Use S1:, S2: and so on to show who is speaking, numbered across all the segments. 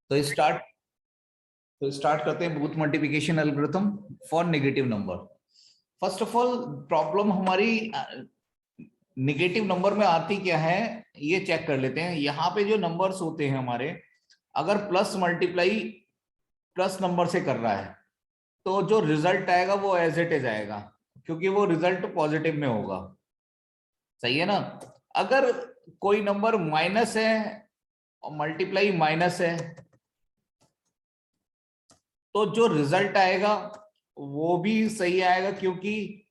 S1: तो स्टार्ट करते हैं booth multiplication algorithm for negative number. First of all problem हमारी नेगेटिव नंबर में आती क्या है ये चेक कर लेते हैं। यहाँ पे जो नंबर्स होते हैं हमारे, अगर प्लस मल्टीप्लाई प्लस नंबर से कर रहा है तो जो रिजल्ट आएगा वो एज इट इज आएगा, क्योंकि वो रिजल्ट पॉजिटिव में होगा। सही है ना। अगर कोई नंबर माइनस है और मल्टीप्लाई माइनस है तो जो रिजल्ट आएगा वो भी सही आएगा, क्योंकि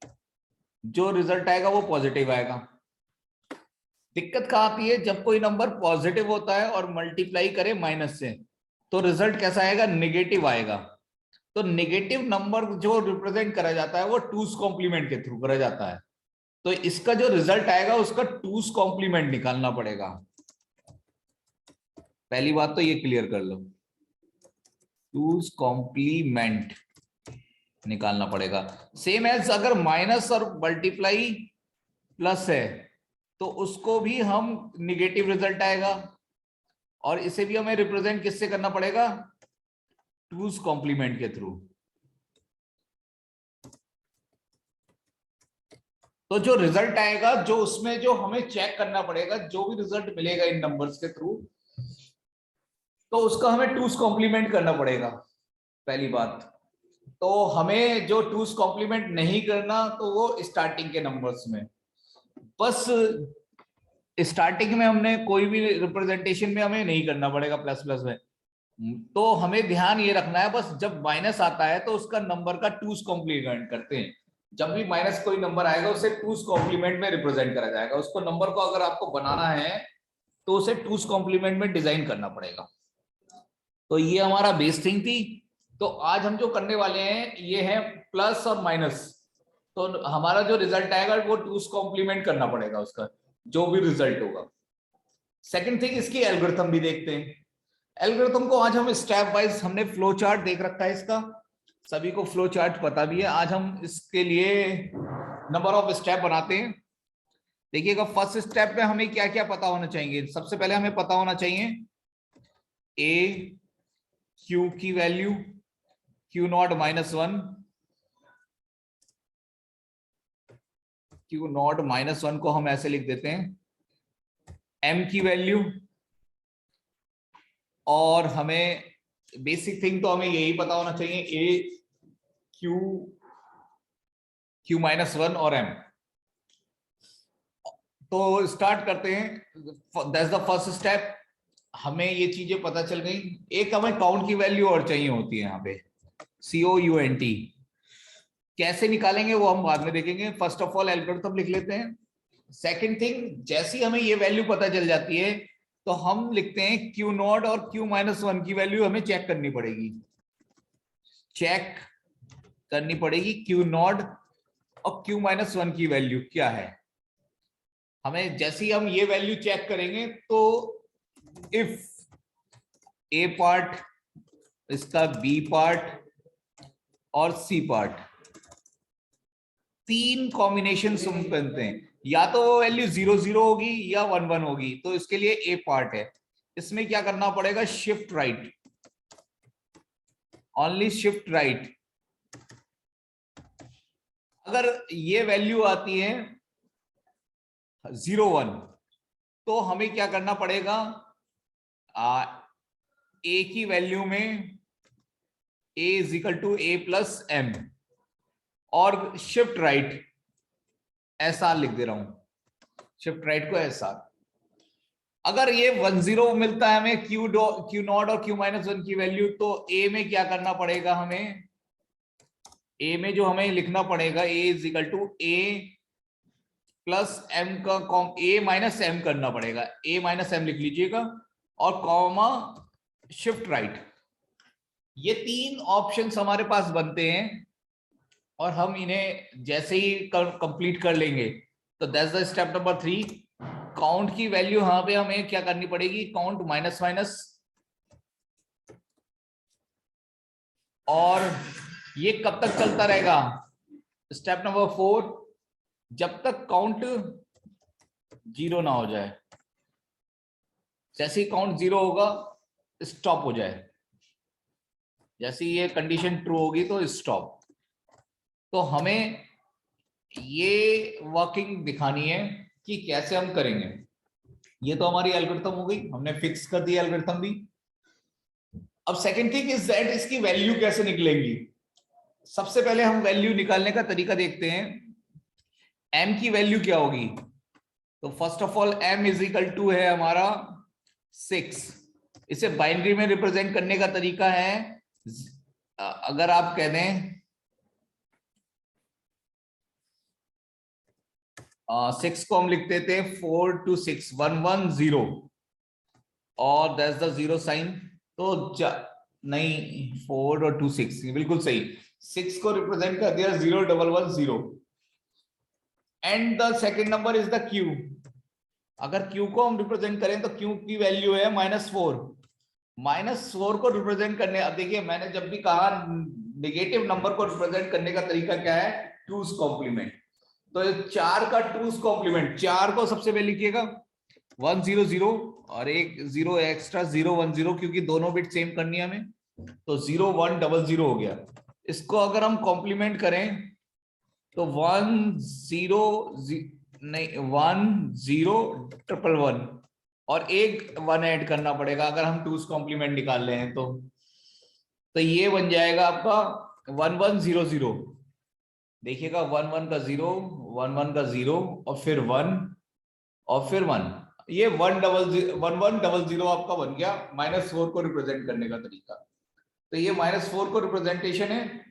S1: जो रिजल्ट आएगा वो पॉजिटिव आएगा। दिक्कत कहाँ आती है, जब कोई नंबर पॉजिटिव होता है और मल्टीप्लाई करे माइनस से तो रिजल्ट कैसा आएगा, नेगेटिव आएगा। तो नेगेटिव नंबर जो रिप्रेजेंट करा जाता है वो टूस कॉम्प्लीमेंट के थ्रू करा जाता है। तो इसका जो रिजल्ट आएगा उसका टूस कॉम्प्लीमेंट निकालना पड़ेगा। पहली बात तो ये क्लियर कर लो, टूस कॉम्प्लीमेंट निकालना पड़ेगा। सेम एज अगर माइनस और मल्टीप्लाई प्लस है तो उसको भी हम निगेटिव रिजल्ट आएगा, और इसे भी हमें रिप्रेजेंट किससे करना पड़ेगा, टूस कॉम्प्लीमेंट के थ्रू। तो जो रिजल्ट आएगा, जो उसमें जो हमें चेक करना पड़ेगा, जो भी रिजल्ट मिलेगा इन नंबर्स के थ्रू, तो उसका हमें टूस कॉम्प्लीमेंट करना पड़ेगा। पहली बात तो हमें जो टूस कॉम्प्लीमेंट नहीं करना तो वो स्टार्टिंग के नंबर्स में, बस स्टार्टिंग में हमने कोई भी रिप्रेजेंटेशन में हमें नहीं करना पड़ेगा प्लस प्लस में। तो हमें ध्यान ये रखना है, बस जब माइनस आता है तो उसका नंबर का टूस कॉम्प्लीमेंट करते हैं। जब भी माइनस कोई नंबर आएगा उसे टूस कॉम्प्लीमेंट में रिप्रेजेंट करा जाएगा। उसको नंबर को अगर आपको बनाना है तो उसे टूस कॉम्प्लीमेंट में डिजाइन करना पड़ेगा। तो ये हमारा बेस थिंग थी। तो आज हम जो करने वाले हैं ये है प्लस और माइनस। तो हमारा जो रिजल्ट आएगा वो टूस कॉम्प्लीमेंट करना पड़ेगा, उसका जो भी रिजल्ट होगा। सेकंड थिंग, इसकी एल्गोरिथम भी देखते हैं। एल्गोरिथम को आज हम स्टेप वाइज, हमने फ्लो चार्ट देख रखा है इसका, सभी को फ्लो चार्ट पता भी है। आज हम इसके लिए नंबर ऑफ स्टेप बनाते हैं। देखिएगा फर्स्ट स्टेप में हमें क्या क्या पता होना चाहिए। सबसे पहले हमें पता होना चाहिए ए क्यू की value, Q not -1, Q not -1 को हम ऐसे लिख देते हैं, एम की वैल्यू, और हमें बेसिक थिंग तो हमें यही पता होना चाहिए, ए क्यू -1 और एम। तो स्टार्ट करते हैं, दैट्स द फर्स्ट स्टेप। हमें ये चीजें पता चल गई। एक हमें काउंट की वैल्यू और चाहिए होती है यहाँ पे, COUNT। कैसे निकालेंगे वो हम बाद में देखेंगे। फर्स्ट ऑफ ऑल एल्गोरिथम लिख लेते हैं। सेकंड थिंग, जैसी हमें ये वैल्यू पता चल जाती है तो हम लिखते हैं क्यू नॉट और क्यू -1 की वैल्यू हमें चेक करनी पड़ेगी। चेक करनी पड़ेगी क्यू नॉट और क्यू -1 की वैल्यू क्या है। हमें जैसे ही हम ये वैल्यू चेक करेंगे तो इफ ए पार्ट, इसका बी पार्ट और सी पार्ट, तीन कॉम्बिनेशन बनते हैं। या तो वो वैल्यू 0 होगी या 1 होगी। तो इसके लिए ए पार्ट है, इसमें क्या करना पड़ेगा, shift right, only shift right. अगर ये वैल्यू आती है 0 1 तो हमें क्या करना पड़ेगा, ए की वैल्यू में a = a+m और शिफ्ट राइट SR लिख दे रहा हूं, शिफ्ट राइट को SR। अगर ये 10 मिलता है हमें क्यू नॉट और क्यू -1 की वैल्यू, तो ए में क्या करना पड़ेगा, हमें ए में जो हमें लिखना पड़ेगा, a = a+m का a-m करना पड़ेगा, a-m लिख लीजिएगा और कॉमा शिफ्ट राइट। ये तीन ऑप्शंस हमारे पास बनते हैं और हम इन्हें जैसे ही कंप्लीट कर लेंगे तो that's the step number 3। Count की वैल्यू यहां पे हमें क्या करनी पड़ेगी, काउंट माइनस, और ये कब तक चलता रहेगा, स्टेप नंबर 4, जब तक काउंट 0 ना हो जाए। जैसे ही काउंट 0 होगा स्टॉप हो जाए, जैसे ये कंडीशन ट्रू होगी तो स्टॉप। तो हमें ये वर्किंग दिखानी है कि कैसे हम करेंगे। ये तो हमारी एल्गोरिथम हो गई, हमने फिक्स कर दी एल्गोरिथम भी। अब सेकंड थिंग इज दैट इसकी वैल्यू कैसे निकलेंगी। सबसे पहले हम वैल्यू निकालने का तरीका देखते हैं। m की वैल्यू क्या होगी? तो first of all m is equal to है हमारा 6। इसे बाइनरी में रिप्रेजेंट करने का तरीका है, अगर आप कह दें 6 को हम लिखते थे 4 to 6 110 और दैट्स द जीरो साइन। तो नहीं 4 और 2 6 बिल्कुल सही। 6 को रिप्रेजेंट कर दिया 0110 and the second number is the q। अगर q को हम रिप्रेजेंट करें तो q की वैल्यू है -4। -4 को रिप्रेजेंट करने, अब देखिए मैंने जब भी कहा नेगेटिव नंबर को रिप्रेजेंट करने का तरीका क्या है, 2's कॉम्प्लीमेंट। तो 4 का 2's कॉम्प्लीमेंट, 4 को सबसे पहले लिखिएगा 100 और एक 0 एक्स्ट्रा 010, क्योंकि दोनों बिट सेम करनी है हमें, तो 0100 हो गया। इसको अगर हम कॉम्प्लीमेंट करें तो 1011 और एक 1 ऐड करना पड़ेगा अगर हम 2's कॉम्प्लीमेंट निकाल रहे हैं तो ये बन जाएगा आपका 1100। देखिएगा 11 का 0, 11 का 0 और फिर 1 और फिर 1, ये 1100 आपका बन गया -4 को रिप्रेजेंट करने का तरीका। तो ये -4 को रिप्रेजेंटेशन है।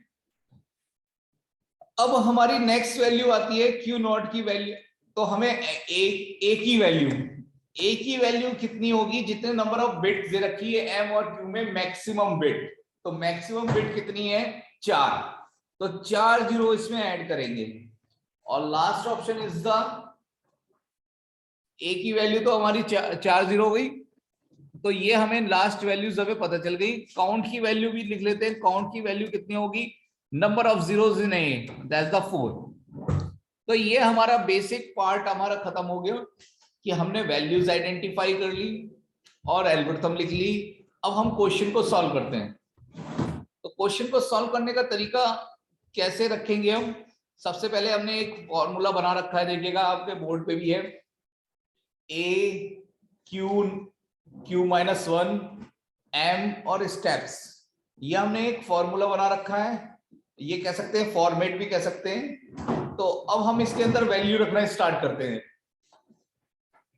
S1: अब हमारी नेक्स्ट वैल्यू आती है Q नॉट की वैल्यू। तो हमें ए की वैल्यू कितनी होगी, जितने नंबर ऑफ बिट दे रखी है M और Q में मैक्सिमम बिट, तो मैक्सिमम बिट कितनी है 4, तो 4 जीरो इसमें ऐड करेंगे। और लास्ट ऑप्शन इज द ए की वैल्यू तो हमारी 4 जीरो हो गई, तो ये हमें लास्ट वैल्यूज हमें पता चल गई। काउंट की वैल्यू भी लिख लेते हैं, काउंट की वैल्यू कितनी होगी, number of zeros in A, that's the 4। तो ये हमारा बेसिक पार्ट हमारा खत्म हो गया कि हमने वैल्यूज आइडेंटिफाई कर ली और एल्गोरिथम लिख ली। अब हम क्वेश्चन को सॉल्व करते हैं। तो क्वेश्चन को सॉल्व करने का तरीका कैसे रखेंगे हम, सबसे पहले हमने एक फॉर्मूला बना रखा है, देखिएगा आपके बोर्ड पे भी है, ए Q-1 M और स्टेप्स। ये हमने एक फॉर्मूला बना रखा है, ये कह सकते हैं फॉर्मेट भी कह सकते हैं। तो अब हम इसके अंदर वैल्यू रखना स्टार्ट करते हैं।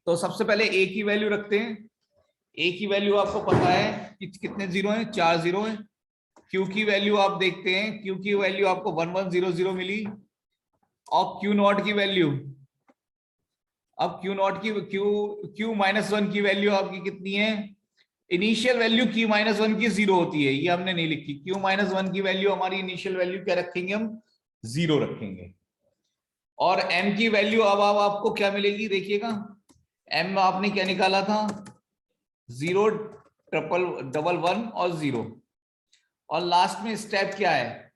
S1: तो सबसे पहले ए की वैल्यू रखते हैं। ए की वैल्यू आपको पता है कि कितने जीरो हैं, 4 जीरो हैं। क्यू की वैल्यू आप देखते हैं, क्यू की वैल्यू आपको 1100 मिली। और क्यू नॉट की वैल्यू, अब क्यू नॉट की क्यू -1 की वैल्यू आपकी कितनी है, इनिशियल वैल्यू क्यू -1 की 0 होती है, ये हमने नहीं लिखी। क्यू -1 की वैल्यू हमारी इनिशियल वैल्यू क्या रखेंगे हम, 0 रखेंगे। और m की वैल्यू अब आपको क्या मिलेगी, देखिएगा m आपने क्या निकाला था, 0 111 और 0। और लास्ट में स्टेप क्या है,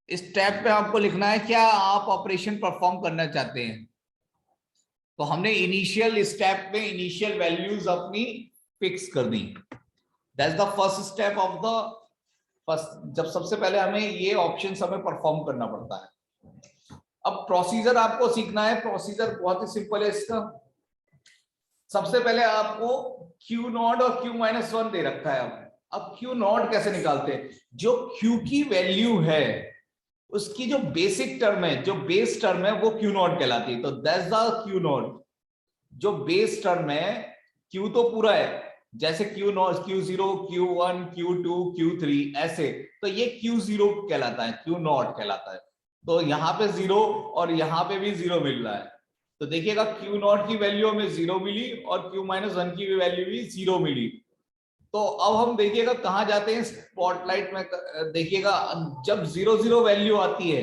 S1: स्टेप पे आपको लिखना है क्या आप ऑपरेशन परफॉर्म करना चाहते हैं। तो हमने इनिशियल स्टेप में इनिशियल वैल्यूज अपनी फिक्स कर दी, that's the first step of the first. जब सबसे पहले हमें ये ऑप्शंस हमें परफॉर्म करना पड़ता है। अब प्रोसीजर आपको सीखना है, प्रोसीजर बहुत ही सिंपल है इसका। सबसे पहले आपको Q नॉट और Q -1 दे रखा है। अब Q नॉट कैसे निकालते हैं, जो Q की वैल्यू है उसकी जो बेसिक टर्म है, जो बेस टर्म है वो Q नॉट कहलाती है। तो दैट्स द Q नॉट, जो बेस टर्म है, Q तो पूरा है, जैसे Q not Q0 Q1 Q2 Q3 ऐसे, तो ये Q0 कहलाता है, Q नॉट कहलाता है। तो यहाँ पे 0 और यहाँ पे भी 0 मिल रहा है। तो देखिएगा Q नॉट की वैल्यू हमें 0 मिली और Q -1 की वैल्यू भी 0 मिली। तो अब हम देखिएगा कहाँ जाते हैं स्पॉटलाइट में, देखिएगा जब 0 वैल्यू आती है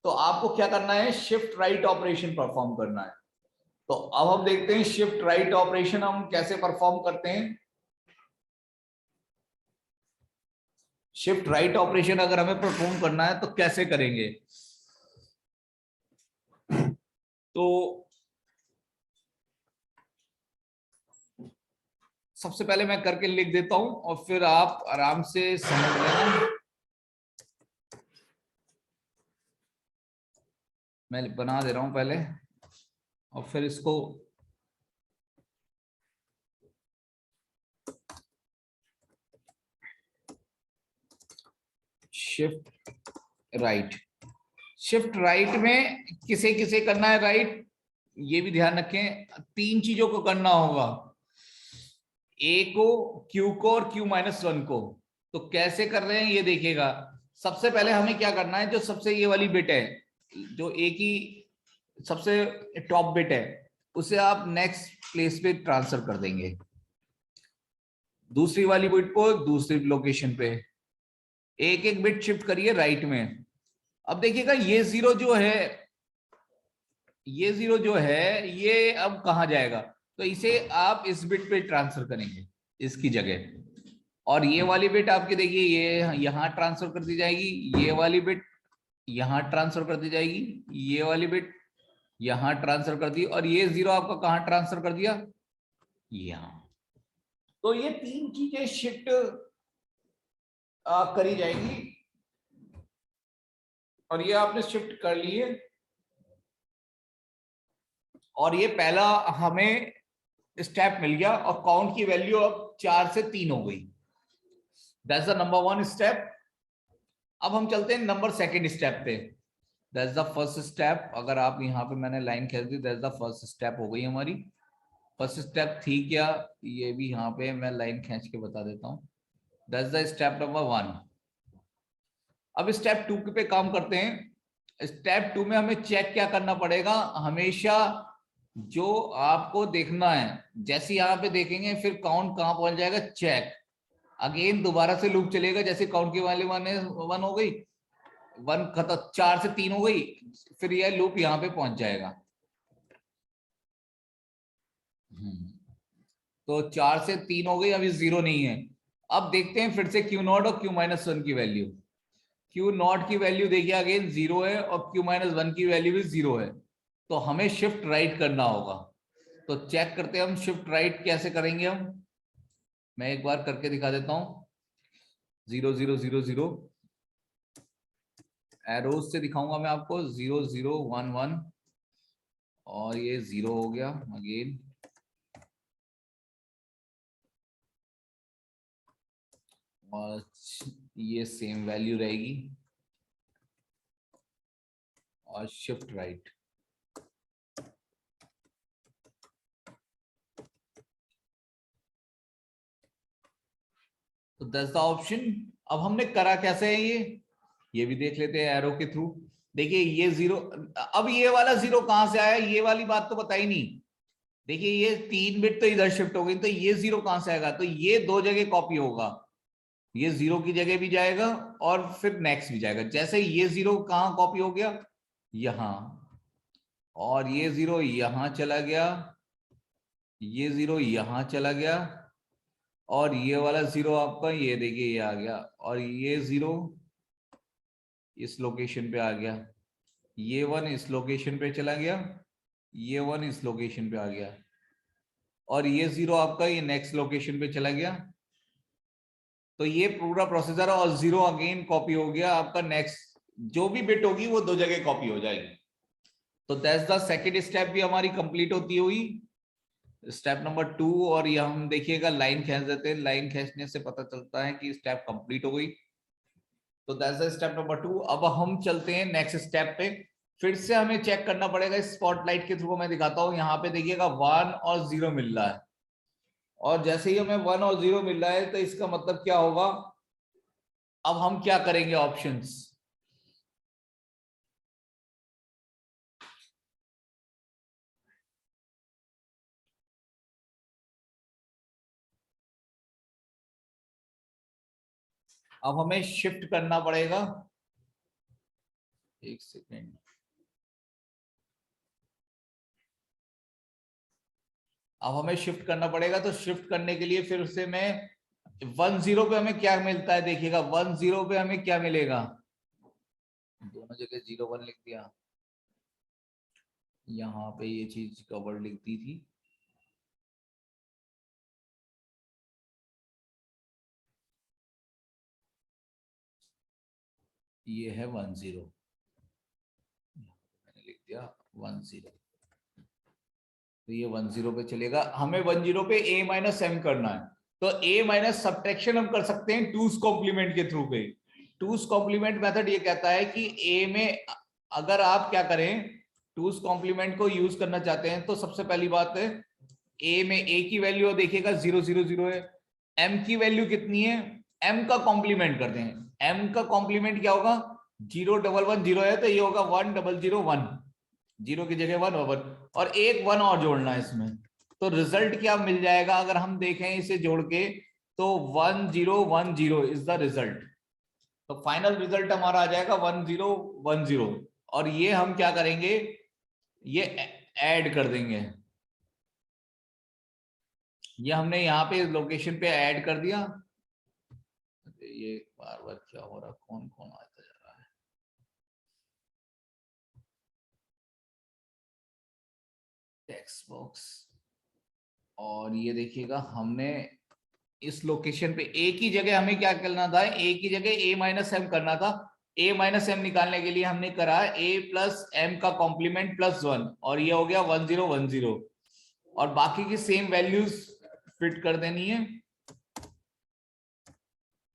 S1: तो आपको क्या करना है, शिफ्ट राइट ऑपरेशन परफॉर्म करना है। तो अब हम देखते हैं शिफ्ट राइट ऑपरेशन हम कैसे परफॉर्म करते हैं। शिफ्ट राइट ऑपरेशन अगर हमें परफॉर्म करना है तो कैसे करेंगे, तो सबसे पहले मैं करके लिख देता हूं और फिर आप आराम से समझ लेना। मैं बना दे रहा हूं पहले और फिर इसको शिफ्ट राइट। शिफ्ट राइट में किसे किसे करना है राइट, ये भी ध्यान रखें। 3 चीजों को करना होगा, ए को, क्यू को और क्यू माइनस 1 को। तो कैसे कर रहे हैं ये देखिएगा। सबसे पहले हमें क्या करना है, जो सबसे ये वाली बिट है, जो ए की सबसे टॉप बिट है, उसे आप नेक्स्ट प्लेस पे ट्रांसफर कर देंगे, दूसरी वाली बिट को दूसरी लोकेशन पे। एक एक बिट शिफ्ट करिए राइट में। अब देखिएगा ये जीरो जो है, ये जीरो जो है ये अब कहां जाएगा, तो इसे आप इस बिट पे ट्रांसफर करेंगे, इसकी जगह। और ये वाली बिट आपकी देखिए ये यहां ट्रांसफर कर दी जाएगी, ये वाली बिट यहां ट्रांसफर कर दी जाएगी, ये वाली बिट यहां ट्रांसफर कर दी, और ये जीरो आपका कहां ट्रांसफर कर दिया, यहां। तो ये 3 चीजें शिफ्ट करी जाएंगी और ये आपने शिफ्ट कर लिए। और ये पहला हमें स्टेप मिल गया और काउंट की वैल्यू अब 4 से 3 हो गई। That's the number 1 step. अब हम चलते हैं नंबर 2 स्टेप पे। That's the first step. अगर आप यहाँ पे मैंने लाइन खींच दी, दैट्स द फर्स्ट स्टेप हो गई हमारी। फर्स्ट स्टेप थी क्या, ये भी यहाँ पे मैं लाइन खींच के बता देता हूँ। That's the step number 1। अब स्टेप 2 पे काम करते हैं। स्टेप 2 में हमें चेक क्या करना पड़ेगा, हमेशा जो आपको देखना है, जैसे यहाँ पे देखेंगे फिर काउंट कहां पहुंच जाएगा, चेक। अगेन दोबारा से लूप चलेगा, जैसे काउंट की वाली 1 हो गई, 1 खत्म, 4 से 3 हो गई, फिर यह लूप यहाँ पे पहुंच जाएगा। तो 4 से 3 हो गई, अभी 0 नहीं है। अब देखते हैं फिर से क्यू नॉट और क्यू माइनस 1 की वैल्यू। क्यू नॉट की वैल्यू देखिए अगेन 0 है और क्यू माइनस 1 की वैल्यू भी 0 है। तो हमें शिफ्ट राइट करना होगा। तो चेक करते हैं हम शिफ्ट राइट कैसे करेंगे हम। मैं एक बार करके दिखा देता हूं। 0 0 0 0 एरोज से दिखाऊंगा मैं आपको। 0 0 1 1 और ये 0 हो गया अगेन, और ये सेम वैल्यू रहेगी और शिफ्ट राइट। तो दैट्स द ऑप्शन। अब हमने करा कैसे है ये भी देख लेते हैं एरो के थ्रू। देखिए ये 0, अब ये वाला 0 कहां से आया, ये वाली बात तो बताई नहीं। देखिए ये 3 बिट तो इधर शिफ्ट हो गई, तो ये 0 कहां से आएगा, तो ये 2 जगह कॉपी होगा। ये 0 की जगह भी जाएगा और फिर नेक्स्ट भी जाएगा। जैसे ये 0 कहां कॉपी हो गया, यहां, और ये 0 यहां चला गया, ये 0 यहां चला गया, और ये वाला 0 आपका ये देखिए ये आ गया, और ये 0 इस लोकेशन पे आ गया, ये 1 इस लोकेशन पे चला गया, ये 1 इस लोकेशन पे आ गया, और ये 0 आपका ये नेक्स्ट लोकेशन पे चला गया। तो ये पूरा प्रोसीजर, और 0 अगेन कॉपी हो गया आपका, नेक्स्ट जो भी बिट होगी वो 2 जगह कॉपी हो जाएगी। तो दैट्स द सेकंड स्टेप भी हमारी कंप्लीट होती हुई। स्टेप नंबर 2, और ये हम देखिएगा लाइन खींच देते हैं, लाइन खींचने से पता चलता है कि स्टेप कंप्लीट हो गई। तो दैट्स द स्टेप नंबर 2। अब हम चलते हैं नेक्स्ट स्टेप पे। फिर से हमें चेक करना पड़ेगा, स्पॉटलाइट के थ्रू मैं दिखाता हूं। यहाँ पे देखिएगा 1 और 0 मिल रहा है, और जैसे ही हमें 1 और 0 मिल रहा है तो इसका मतलब क्या होगा। अब हम क्या करेंगे, ऑप्शंस। अब हमें शिफ्ट करना पड़ेगा, एक सेकेंड। अब हमें शिफ्ट करना पड़ेगा, तो शिफ्ट करने के लिए फिर से मैं 1 0 पे हमें क्या मिलता है देखिएगा। 1 0 पे हमें क्या मिलेगा, दोनों जगह 0 1 लिख दिया, यहाँ पे ये चीज कवर लिख दी थी। ये है 10, मैंने लिख दिया 10, तो ये 10 पे चलेगा। हमें 10 पे a माइनस एम करना है, तो a माइनस सब्ट्रैक्शन हम कर सकते हैं टूस कॉम्प्लीमेंट के थ्रू पे। टूस कॉम्प्लीमेंट मेथड ये कहता है कि a में अगर आप क्या करें, टूस कॉम्प्लीमेंट को यूज करना चाहते हैं, तो सबसे पहली बात है a में a की वैल्यू देखिएगा 0 0 0 है, m की वैल्यू कितनी है, m का कॉम्प्लीमेंट करते हैं। m का कॉम्प्लीमेंट क्या होगा, 0 1 1 0 है तो ये होगा 1 0 0 1, 0 की जगह 1 1, और एक 1 और जोड़ना है इसमें, तो रिजल्ट क्या मिल जाएगा अगर हम देखें इसे जोड़ के, तो 1 0 1 0 इज द रिजल्ट। तो फाइनल रिजल्ट हमारा आ जाएगा 1 0 1 0, और ये हम क्या करेंगे, ये ऐड कर देंगे। ये हमने यहाँ पे लोकेशन पे ऐड कर दिया। ये बार बार क्या हो रहा, कौन कौन आता जा रहा है, टेक्स्ट बॉक्स, और ये देखिएगा हमने इस लोकेशन पे a की जगह हमें क्या करना था, a की जगह a माइनस एम करना था। a माइनस एम निकालने के लिए हमने करा a प्लस एम का कॉम्प्लीमेंट प्लस 1, और ये हो गया 1 0 1 0, और बाकी की सेम वैल्यूज फिट कर देनी है।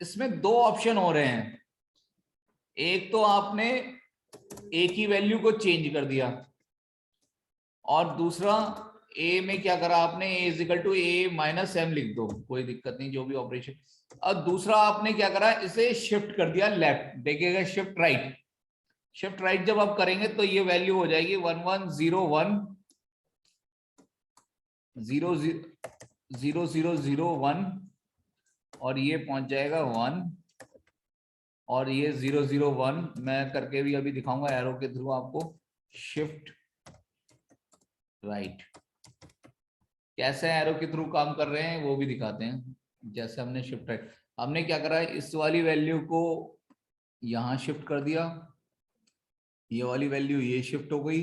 S1: इसमें दो ऑप्शन हो रहे हैं, एक तो आपने a की वैल्यू को चेंज कर दिया, और दूसरा a में क्या करा आपने, a is equal to a minus m लिख दो, कोई दिक्कत नहीं, जो भी ऑपरेशन। और दूसरा आपने क्या करा, इसे शिफ्ट कर दिया लेफ्ट, देखिएगा शिफ्ट राइट। शिफ्ट राइट जब आप करेंगे तो ये वैल्यू हो जाएगी 1 1 0 1 0 0 0 0 1, और ये पहुंच जाएगा 1, और ये 0 0 1 मैं करके भी अभी दिखाऊंगा एरो के थ्रू आपको। शिफ्ट राइट कैसे एरो के थ्रू काम कर रहे हैं वो भी दिखाते हैं। जैसे हमने शिफ्ट राइट, हमने क्या करा है, इस वाली वैल्यू को यहां शिफ्ट कर दिया, ये वाली वैल्यू ये शिफ्ट हो गई,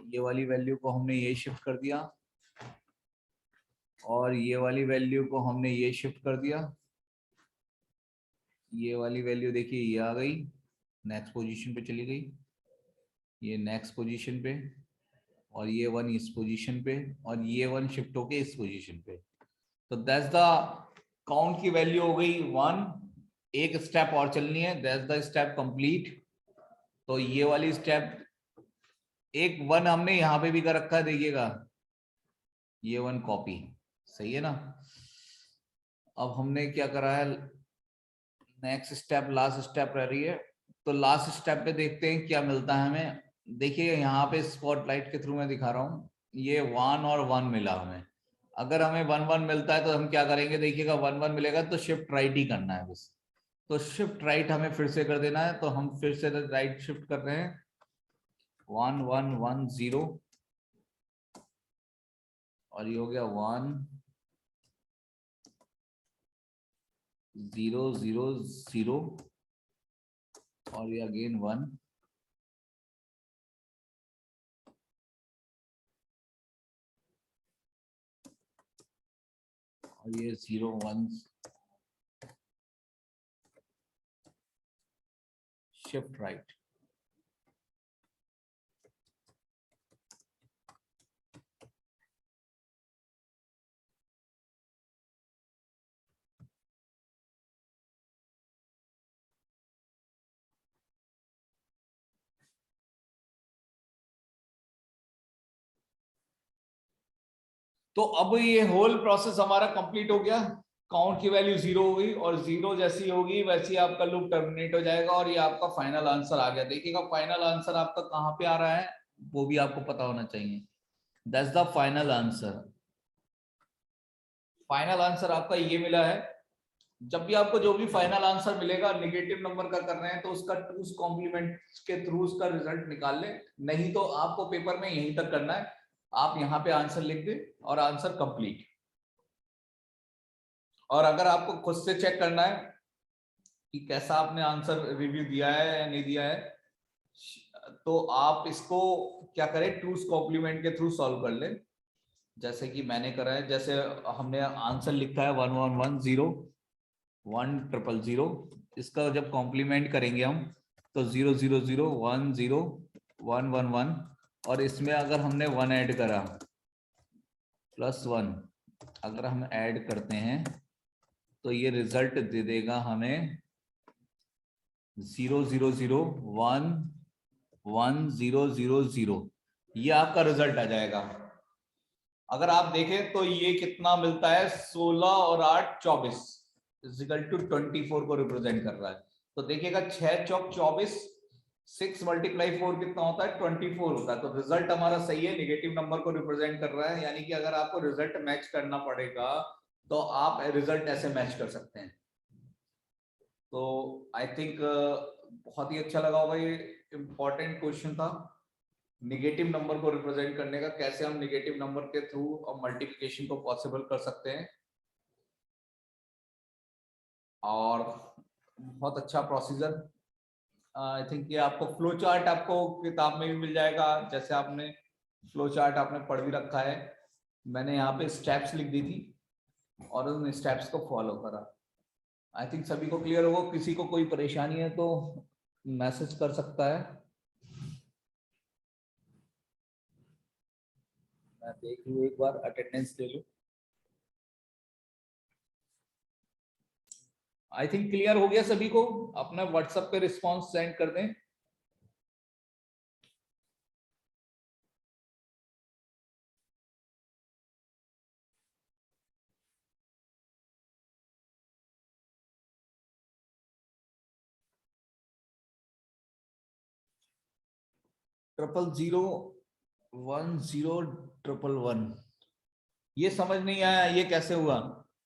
S1: ये वाली वैल्यू को हमने ये शिफ्ट कर दिया, और ये वाली वैल्यू को हमने ये शिफ्ट कर दिया। ये वाली वैल्यू देखिए ये आ गई, नेक्स्ट पोजीशन पे चली गई, ये नेक्स्ट पोजीशन पे, और ये 1 इस पोजीशन पे, और ये 1 शिफ्ट होके इस पोजीशन पे। तो दैट्स द काउंट की वैल्यू हो गई 1, एक स्टेप और चलनी है, दैट्स द स्टेप कंप्लीट। तो ये वाली स्टेप, एक 1 हमने यहां पे भी कर रखा है, देखिएगा ये 1 कॉपी, सही है ना। अब हमने क्या करा है, नेक्स्ट स्टेप लास्ट स्टेप रह रही है, तो लास्ट स्टेप पे देखते हैं क्या मिलता है हमें। देखिए यहाँ पे स्पॉटलाइट के थ्रू मैं दिखा रहा हूँ, ये 1 और 1 मिला हमें। अगर हमें 1 1 मिलता है तो हम क्या करेंगे, देखिएगा 1 1 मिलेगा तो शिफ्ट राइट ही करना है बस। तो शिफ्ट राइट हमें फिर से कर देना है, तो हम फिर से राइट शिफ्ट कर रहे हैं, 1 1 1 0, और ये हो गया 1 0 0 0, और ये अगेन 1, और ये 0 1, शिफ्ट राइट। तो अब ये होल प्रोसेस हमारा कंप्लीट हो गया, काउंट की वैल्यू 0 हो गई, और 0 जैसी होगी वैसी आपका लूप टर्मिनेट हो जाएगा, और ये आपका फाइनल आंसर आ गया। देखिएगा फाइनल आंसर आपका कहाँ पे आ रहा है वो भी आपको पता होना चाहिए। That's the final answer. Final answer आपका ये मिला है। जब भी आपको जो भी फाइनल आंसर मिलेगा नेगेटिव नंबर का कर रहे हैं, तो उसका टूस कॉम्प्लीमेंट के थ्रू उसका रिजल्ट निकाल ले, नहीं तो आपको पेपर में यहीं तक करना है, आप यहाँ पे आंसर लिख दे और आंसर कंप्लीट। और अगर आपको खुद से चेक करना है कि कैसा आपने आंसर रिव्यू दिया है या नहीं दिया है, तो आप इसको क्या करें, टूस कॉम्प्लीमेंट के थ्रू सॉल्व कर ले, जैसे कि मैंने करा है। जैसे हमने आंसर लिखा है 1 1 1 0 1 0 0, इसका जब कॉम्प्लीमेंट करेंगे हम तो 0 0 0 1 0 1 1 1 और इसमें अगर हमने 1 ऐड करा +1 अगर हम ऐड करते हैं तो ये रिजल्ट दे देगा हमें 0 0 0 1 1 0 0 0। ये आपका रिजल्ट आ जाएगा। अगर आप देखें तो ये कितना मिलता है 16 और 8 24 इक्वल टू 24 को रिप्रेजेंट कर रहा है। तो देखिएगा 6 चौक 24 6 × 4 कितना होता है 24 होता है। तो रिजल्ट हमारा सही है, नेगेटिव नंबर को रिप्रेजेंट कर रहा है। यानी कि अगर आपको रिजल्ट मैच करना पड़ेगा तो आप रिजल्ट ऐसे मैच कर सकते हैं। तो आई थिंक बहुत ही अच्छा लगा होगा, ये इंपॉर्टेंट क्वेश्चन था नेगेटिव नंबर को रिप्रेजेंट करने का, कैसे हम नेगेटिव नंबर के थ्रू मल्टीप्लिकेशन को पॉसिबल कर सकते हैं। और बहुत अच्छा प्रोसीजर। आई थिंक ये आपको फ्लो चार्ट आपको किताब में भी मिल जाएगा, जैसे आपने फ्लो चार्ट आपने पढ़ भी रखा है। मैंने यहाँ पे स्टेप्स लिख दी थी और उन स्टेप्स को फॉलो करा। आई थिंक सभी को क्लियर होगा। किसी को कोई परेशानी है तो मैसेज कर सकता है। मैं देख लूं एक बार, अटेंडेंस ले लूं। आई थिंक क्लियर हो गया सभी को। अपना व्हाट्सएप पे रिस्पांस सेंड कर दें। ट्रिपल 0 1 0 1 1 ये समझ नहीं आया ये कैसे हुआ।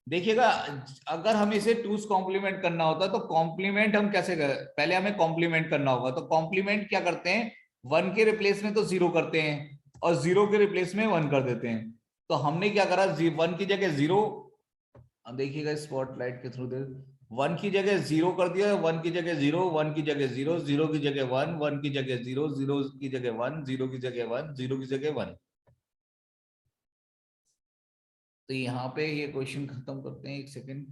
S1: देखिएगा अगर हमें इसे टूस कॉम्प्लीमेंट करना होता तो कॉम्प्लीमेंट हम कैसे कर, पहले हमें कॉम्प्लीमेंट करना होगा। तो कॉम्प्लीमेंट क्या करते हैं, 1 के रिप्लेस में तो 0 करते हैं और 0 के रिप्लेस में 1 कर देते हैं। तो हमने क्या करा, 1 की जगह 0, देखिएगा स्पॉटलाइट के थ्रू 1 की जगह 0 कर दिया, 1 की जगह 0 1 की जगह 0 0 की जगह 1 1 की जगह 0 0 की जगह 1 0 की जगह 1 0 की जगह 1। तो यहाँ पे ये क्वेश्चन खत्म करते हैं, एक सेकेंड।